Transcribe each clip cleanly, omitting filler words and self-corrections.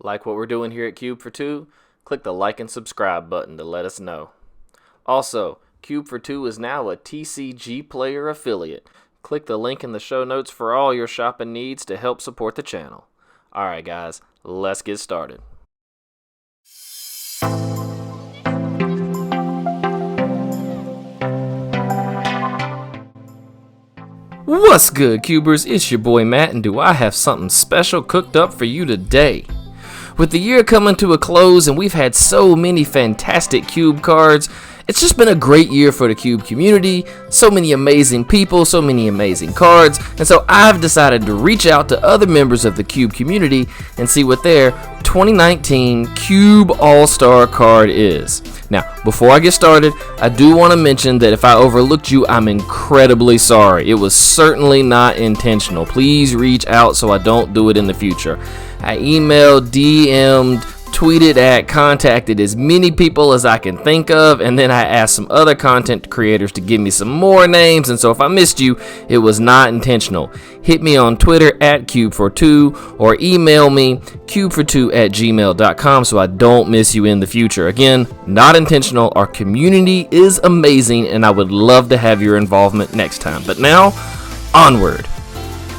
Like what we're doing here at Cube4two? Click the like and subscribe button to let us know. Also, Cube4two is now a TCG Player affiliate. Click the link in the show notes for all your shopping needs to help support the channel. Alright guys, let's get started. What's good, Cubers? It's your boy Matt, and do I have something special cooked up for you today. With the year coming to a close and we've had so many fantastic Cube cards, it's just been a great year for the Cube community, so many amazing people, so many amazing cards, and so I've decided to reach out to other members of the Cube community and see what their 2019 Cube All-Star card is. Now, before I get started, I do want to mention that if I overlooked you, I'm incredibly sorry. It was certainly not intentional. Please reach out so I don't do it in the future. I emailed, DM'd, tweeted at, contacted as many people as I can think of, and then I asked some other content creators to give me some more names, and so if I missed you, it was not intentional. Hit me on Twitter at Cube4two or email me cubefortwo@gmail.com so I don't miss you in the future. Again, not intentional. Our community is amazing and I would love to have your involvement next time. But now, onward.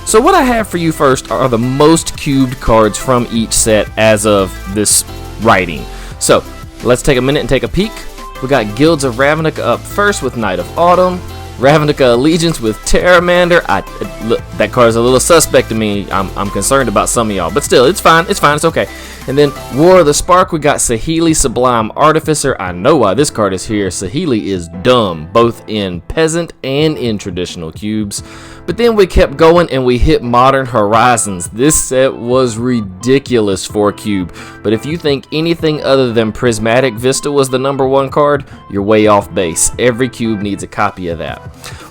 So what I have for you first are the most cubed cards from each set as of this writing. So let's take a minute and take a peek. We got Guilds of Ravnica up first with Knight of Autumn. Ravnica Allegiance with Terramander. Look, that card is a little suspect to me. I'm concerned about some of y'all, but still, it's fine. It's okay. And then War of the Spark, we got Saheeli Sublime Artificer. I know why this card is here. Saheeli is dumb, both in Peasant and in traditional cubes. But then we kept going and we hit Modern Horizons. This set was ridiculous for Cube, but if you think anything other than Prismatic Vista was the #1 card, you're way off base. Every Cube needs a copy of that.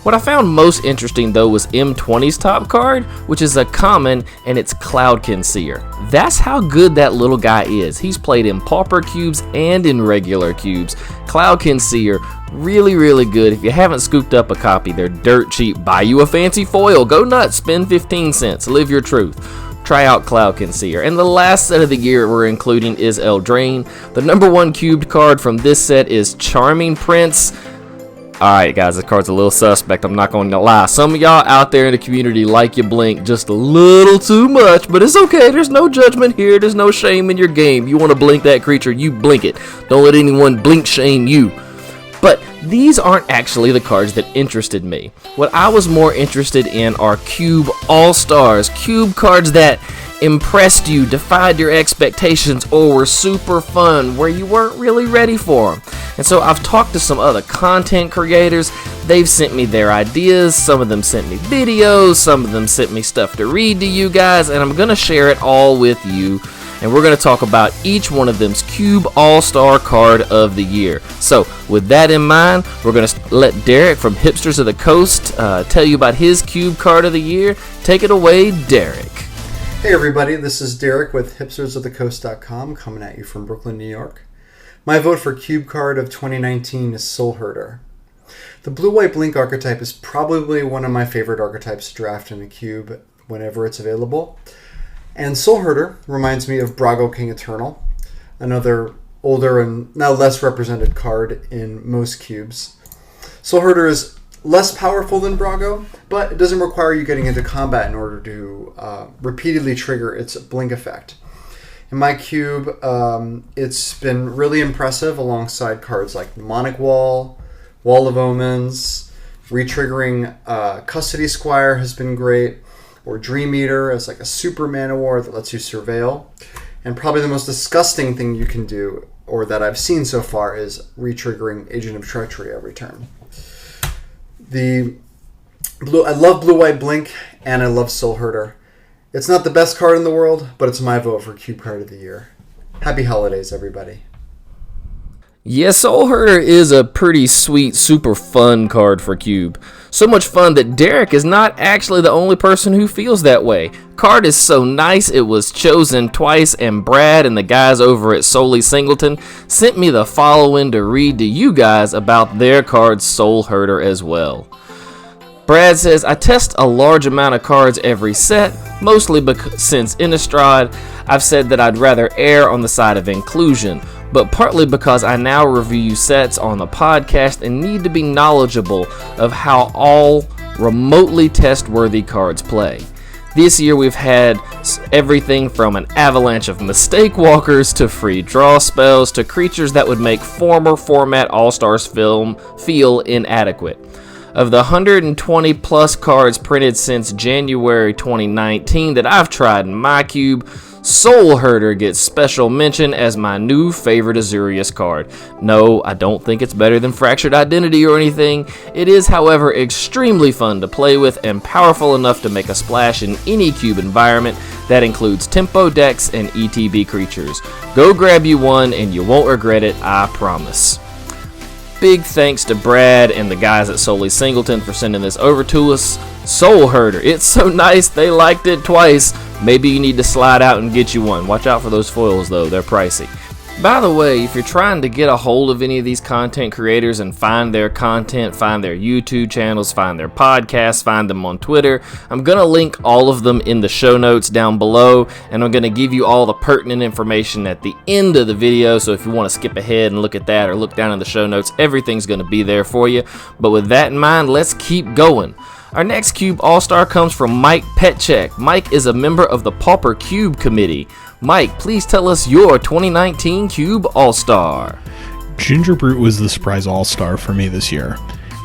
What I found most interesting though was M20's top card, which is a common, and it's Cloudkin Seer. That's how good that little guy is. He's played in Pauper cubes and in regular cubes. Cloudkin Seer, really good. If you haven't scooped up a copy, they're dirt cheap. Buy you a fancy foil, go nuts, spend 15 cents, live your truth. Try out Cloudkin Seer. And the last set of the year we're including is Eldraine. The #1 cubed card from this set is Charming Prince. Alright guys, this card's a little suspect, I'm not going to lie. Some of y'all out there in the community like you blink just a little too much, but it's okay, there's no judgment here, there's no shame in your game. You want to blink that creature, you blink it. Don't let anyone blink shame you. But these aren't actually the cards that interested me. What I was more interested in are Cube All-Stars, Cube cards that impressed you, defied your expectations, or were super fun where you weren't really ready for them. And so I've talked to some other content creators. They've sent me their ideas, some of them sent me videos, some of them sent me stuff to read to you guys, and I'm going to share it all with you. And we're going to talk about each one of them's Cube All-Star card of the year. So with that in mind, we're going to let Derek from Hipsters of the Coast tell you about his Cube card of the year. Take it away, Derek. Hey everybody, this is Derek with hipstersofthecoast.com coming at you from Brooklyn, New York. My vote for Cube card of 2019 is Soul Herder. The blue-white blink archetype is probably one of my favorite archetypes to draft in a cube whenever it's available. And Soul Herder reminds me of Brago King Eternal, another older and now less represented card in most cubes. Soul Herder is less powerful than Brago, but it doesn't require you getting into combat in order to repeatedly trigger its blink effect. In my cube, it's been really impressive alongside cards like Mnemonic Wall, Wall of Omens, retriggering Custody Squire has been great, or Dream Eater as like a super mana war that lets you surveil. And probably the most disgusting thing you can do, or that I've seen so far, is retriggering Agent of Treachery every turn. I love Blue-White Blink, and I love Soul Herder. It's not the best card in the world, but it's my vote for Cube Card of the Year. Happy holidays, everybody. Yeah, Soul Herder is a pretty sweet, super fun card for Cube. So much fun that Derek is not actually the only person who feels that way. Card is so nice it was chosen twice, and Brad and the guys over at Solely Singleton sent me the following to read to you guys about their card Soul Herder as well. Brad says, I test a large amount of cards every set, mostly since Innistrad, I've said that I'd rather err on the side of inclusion, but partly because I now review sets on the podcast and need to be knowledgeable of how all remotely test-worthy cards play. This year we've had everything from an avalanche of mistake walkers to free draw spells to creatures that would make former format All-Stars feel inadequate. Of the 120 plus cards printed since January 2019 that I've tried in my cube, Soul Herder gets special mention as my new favorite Azurius card. No, I don't think it's better than Fractured Identity or anything. It is, however, extremely fun to play with and powerful enough to make a splash in any cube environment that includes tempo decks and ETB creatures. Go grab you one and you won't regret it, I promise. Big thanks to Brad and the guys at Solely Singleton for sending this over to us. Soul Herder, it's so nice they liked it twice. Maybe you need to slide out and get you one. Watch out for those foils though, they're pricey. By the way, if you're trying to get a hold of any of these content creators and find their content, find their YouTube channels, find their podcasts, find them on Twitter, I'm going to link all of them in the show notes down below, and I'm going to give you all the pertinent information at the end of the video, so if you want to skip ahead and look at that or look down in the show notes, everything's going to be there for you. But with that in mind, let's keep going. Our next Cube All-Star comes from Mike Petschek. Mike is a member of the Pauper Cube Committee. Mike, please tell us your 2019 Cube All-Star. Gingerbrute was the surprise All-Star for me this year.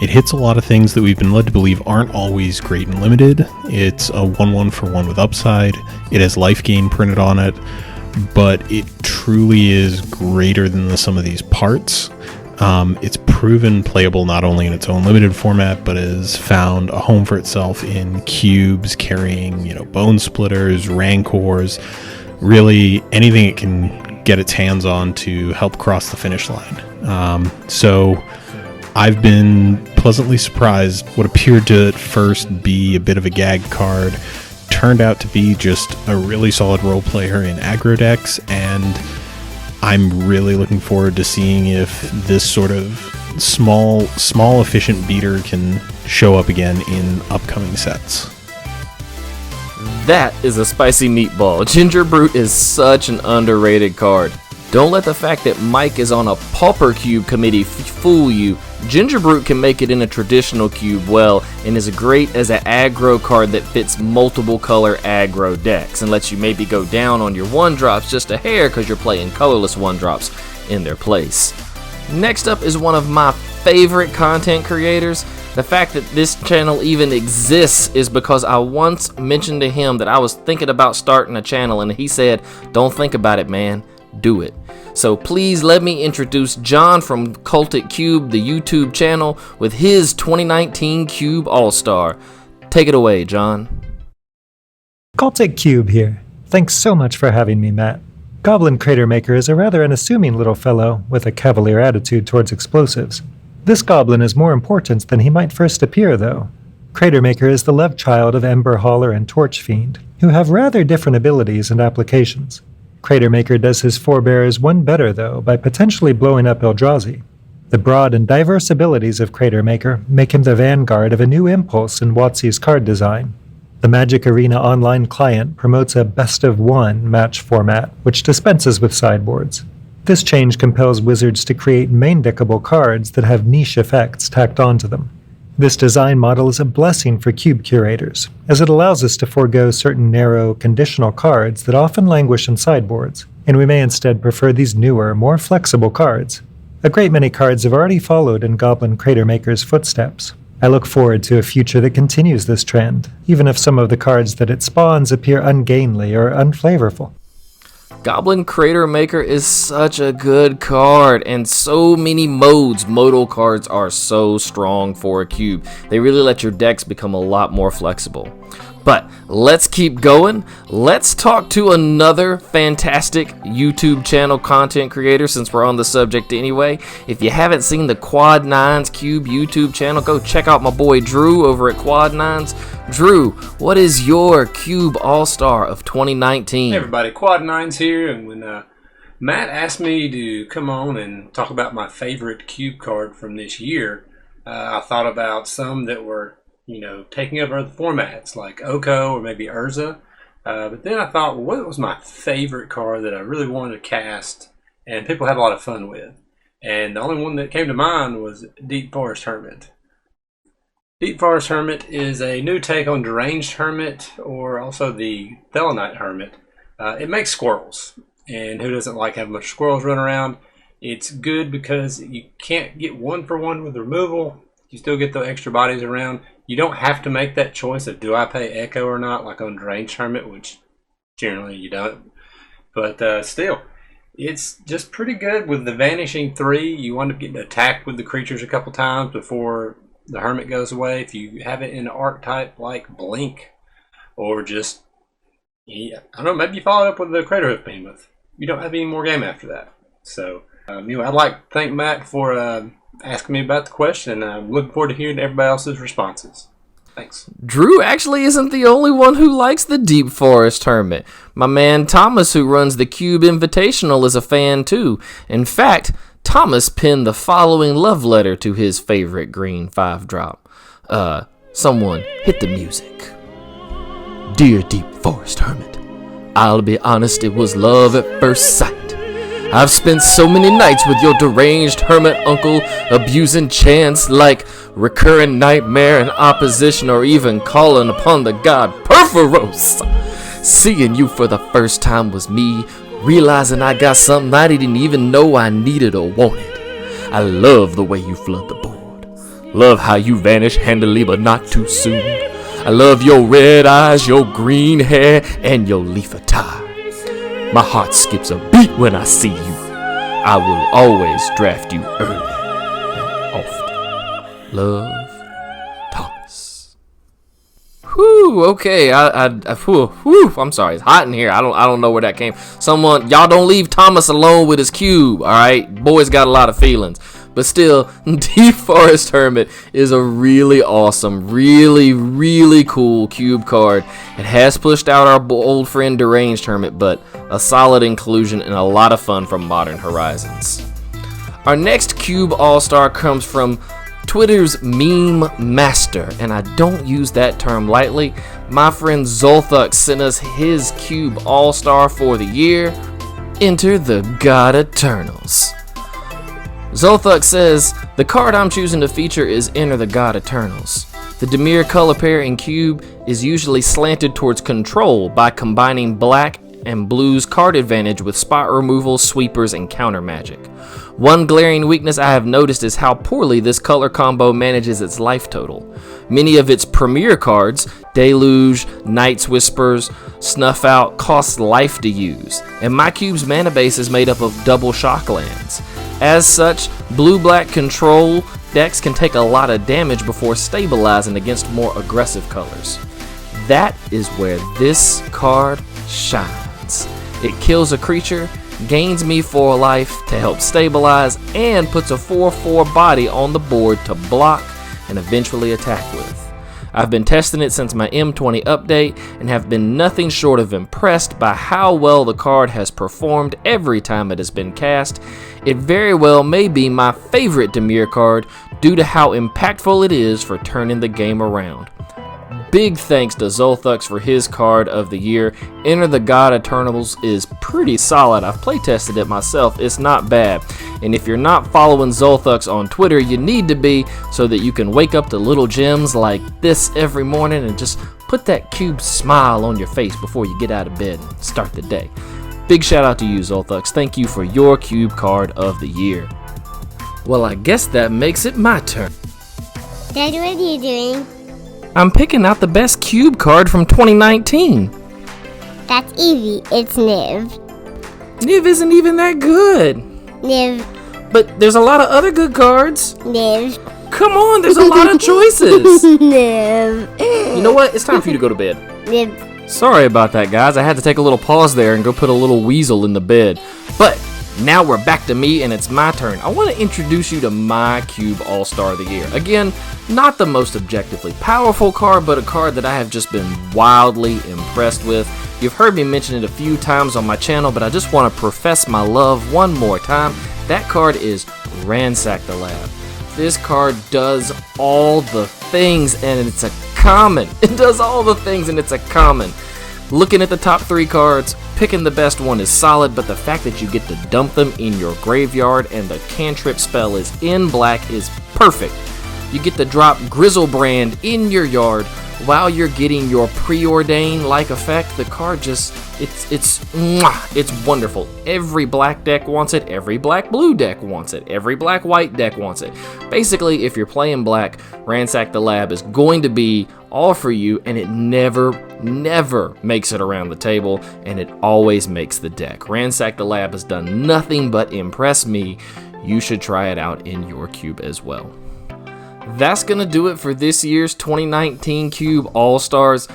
It hits a lot of things that we've been led to believe aren't always great and limited. It's a 1/1 for 1 with upside. It has life gain printed on it, but it truly is greater than the sum of these parts. It's proven playable not only in its own limited format, but has found a home for itself in cubes carrying, Bone Splitters, Rancors, really anything it can get its hands on to help cross the finish line. So I've been pleasantly surprised. What appeared to at first be a bit of a gag card turned out to be just a really solid role player in aggro decks, and I'm really looking forward to seeing if this sort of small efficient beater can show up again in upcoming sets. That is a spicy meatball. Gingerbrute is such an underrated card. Don't let the fact that Mike is on a Pauper Cube committee fool you. Gingerbrute can make it in a traditional cube well and is great as an aggro card that fits multiple color aggro decks and lets you maybe go down on your 1-drops just a hair because you're playing colorless 1-drops in their place. Next up is one of my favorite content creators. The fact that this channel even exists is because I once mentioned to him that I was thinking about starting a channel, and he said, "Don't think about it, man, do it." So please let me introduce John from Cultic Cube, the YouTube channel, with his 2019 Cube All-Star. Take it away, John. Cultic Cube here. Thanks so much for having me, Matt. Goblin Crater Maker is a rather unassuming little fellow with a cavalier attitude towards explosives. This goblin is more important than he might first appear, though. Crater Maker is the love child of Ember Hauler and Torch Fiend, who have rather different abilities and applications. Crater Maker does his forebears one better, though, by potentially blowing up Eldrazi. The broad and diverse abilities of Crater Maker make him the vanguard of a new impulse in WotC's card design. The Magic Arena online client promotes a best-of-one match format, which dispenses with sideboards. This change compels wizards to create main-deckable cards that have niche effects tacked onto them. This design model is a blessing for cube curators, as it allows us to forego certain narrow, conditional cards that often languish in sideboards, and we may instead prefer these newer, more flexible cards. A great many cards have already followed in Goblin Crater Maker's footsteps. I look forward to a future that continues this trend, even if some of the cards that it spawns appear ungainly or unflavorful. Goblin Crater Maker is such a good card, and so many modes. Modal cards are so strong for a cube. They really let your decks become a lot more flexible. But let's keep going. Let's talk to another fantastic YouTube channel content creator, since we're on the subject anyway. If you haven't seen the Quad Nines Cube YouTube channel, go check out my boy Drew over at Quad Nines. Drew, what is your Cube All-Star of 2019? Hey everybody, Quad Nines here, and when Matt asked me to come on and talk about my favorite cube card from this year, I thought about some that were taking over other formats like Oko or maybe Urza. But then I thought, well, what was my favorite card that I really wanted to cast and people have a lot of fun with? And the only one that came to mind was Deep Forest Hermit. Deep Forest Hermit is a new take on Deranged Hermit, or also the Thelonite Hermit. It makes squirrels, and who doesn't like having a bunch of squirrels run around? It's good because you can't get 1-for-1 with removal. You still get the extra bodies around. You don't have to make that choice of do I pay Echo or not, like on Deranged Hermit, which generally you don't. But still, it's just pretty good with the Vanishing 3. You wind up getting attacked with the creatures a couple times before the Hermit goes away. If you have it in an archetype like Blink, or just, I don't know, maybe you follow it up with the Craterhoof Behemoth. You don't have any more game after that. So, I'd like to thank Matt for asking me about the question, and I'm looking forward to hearing everybody else's responses. Thanks. Drew actually isn't the only one who likes the Deep Forest Hermit. My man Thomas, who runs the Cube Invitational, is a fan too. In fact, Thomas penned the following love letter to his favorite green 5-drop. Someone hit the music. Dear Deep Forest Hermit, I'll be honest, it was love at first sight. I've spent so many nights with your deranged hermit uncle, abusing chance like recurrent nightmare and opposition, or even calling upon the god Perforos. Seeing you for the first time was me realizing I got something I didn't even know I needed or wanted. I love the way you flood the board. Love how you vanish handily but not too soon. I love your red eyes, your green hair, and your leaf attire. My heart skips a beat when I see you. I will always draft you early and often. Love, Thomas. Whew, okay, I'm sorry, it's hot in here. I don't know where that came. Y'all don't leave Thomas alone with his cube, alright? Boy's got a lot of feelings. But still, Deep Forest Hermit is a really awesome, really cool cube card. It has pushed out our old friend Deranged Hermit, but a solid inclusion and a lot of fun from Modern Horizons. Our next Cube All-Star comes from Twitter's meme master, and I don't use that term lightly. My friend Zolthux sent us his Cube All-Star for the year. Enter the God Eternals. Zolthux says, the card I'm choosing to feature is Enter the God Eternals. The Dimir color pair in Cube is usually slanted towards control by combining black and blue's card advantage with spot removal, sweepers, and counter magic. One glaring weakness I have noticed is how poorly this color combo manages its life total. Many of its premier cards, Deluge, Night's Whispers, Snuff Out, cost life to use, and my cube's mana base is made up of double shock lands. As such, blue-black control decks can take a lot of damage before stabilizing against more aggressive colors. That is where this card shines. It kills a creature, gains me 4 life to help stabilize, and puts a 4/4 body on the board to block and eventually attack with. I've been testing it since my M20 update and have been nothing short of impressed by how well the card has performed every time it has been cast. It very well may be my favorite Dimir card due to how impactful it is for turning the game around. Big thanks to Zolthux for his card of the year. Enter the God Eternals is pretty solid. I've playtested it myself. It's not bad. And if you're not following Zolthux on Twitter, you need to be, so that you can wake up to little gems like this every morning and just put that cube smile on your face before you get out of bed and start the day. Big shout out to you, Zolthux. Thank you for your cube card of the year. Well, I guess that makes it my turn. Dad, what are you doing? I'm picking out the best cube card from 2019. That's easy. It's Niv. Niv isn't even that good. Niv. But there's a lot of other good cards. Niv. Come on, there's a lot of choices. Niv. You know what? It's time for you to go to bed. Niv. Sorry about that, guys. I had to take a little pause there and go put a little weasel in the bed. But now we're back to me, and it's my turn. I want to introduce you to my Cube All-Star of the Year. Again, not the most objectively powerful card, but a card that I have just been wildly impressed with. You've heard me mention it a few times on my channel, but I just want to profess my love one more time. That card is Ransack the Lab. This card does all the things and it's a common. It does all the things and it's a common. Looking at the top 3 cards, picking the best one is solid, but the fact that you get to dump them in your graveyard and the cantrip spell is in black is perfect. You get to drop Grizzlebrand in your yard while you're getting your preordain-like effect. The card just, it's wonderful. Every black deck wants it, every black-blue deck wants it, every black-white deck wants it. Basically, if you're playing black, Ransack the Lab is going to be all for you, and it never makes it around the table, and it always makes the deck. Ransack the Lab has done nothing but impress me. You should try it out in your cube as well. That's going to do it for this year's 2019 Cube All-Stars.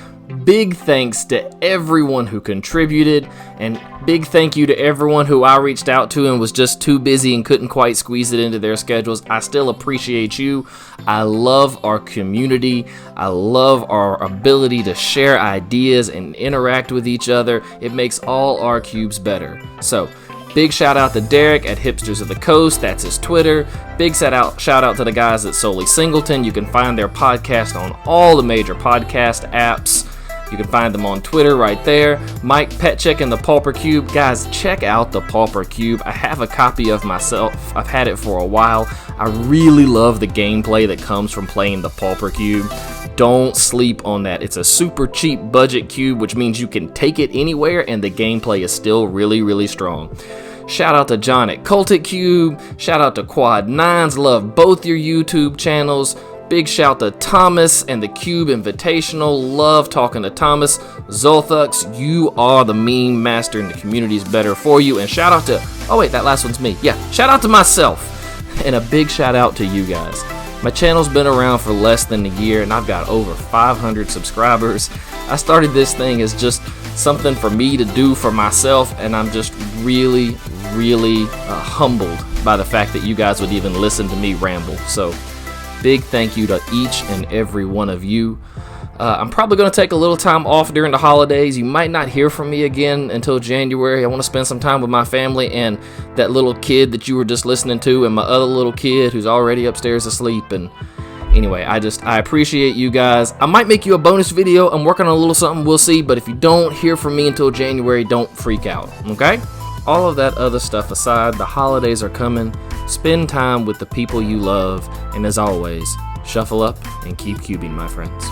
Big thanks to everyone who contributed, and big thank you to everyone who I reached out to and was just too busy and couldn't quite squeeze it into their schedules. I still appreciate you. I love our community. I love our ability to share ideas and interact with each other. It makes all our cubes better. So, big shout out to Derek at Hipsters of the Coast, that's his Twitter. Big shout out to the guys at Solely Singleton. You can find their podcast on all the major podcast apps. You can find them on Twitter right there. Mike Petschek and the Pauper Cube. Guys, check out the Pauper Cube. I have a copy of myself. I've had it for a while. I really love the gameplay that comes from playing the Pauper Cube. Don't sleep on that. It's a super cheap budget cube, which means you can take it anywhere and the gameplay is still really strong. Shout out to John at Cultic Cube. Shout out to Quad Nines. Love both your YouTube channels. Big shout to Thomas and the Cube Invitational. Love talking to Thomas. Zolthux, you are the meme master and the community's better for you. And shout out to, oh wait, that last one's me. Yeah, shout out to myself. And a big shout out to you guys. My channel's been around for less than a year and I've got over 500 subscribers. I started this thing as just something for me to do for myself, and I'm just really humbled by the fact that you guys would even listen to me ramble. So big thank you to each and every one of you. I'm probably going to take a little time off during the holidays. You might not hear from me again until January. I want to spend some time with my family and that little kid that you were just listening to, and my other little kid who's already upstairs asleep. And anyway, I appreciate you guys. I might make you a bonus video. I'm working on a little something. We'll see. But if you don't hear from me until January, don't freak out. Okay? All of that other stuff aside, the holidays are coming. Spend time with the people you love. And as always, shuffle up and keep cubing, my friends.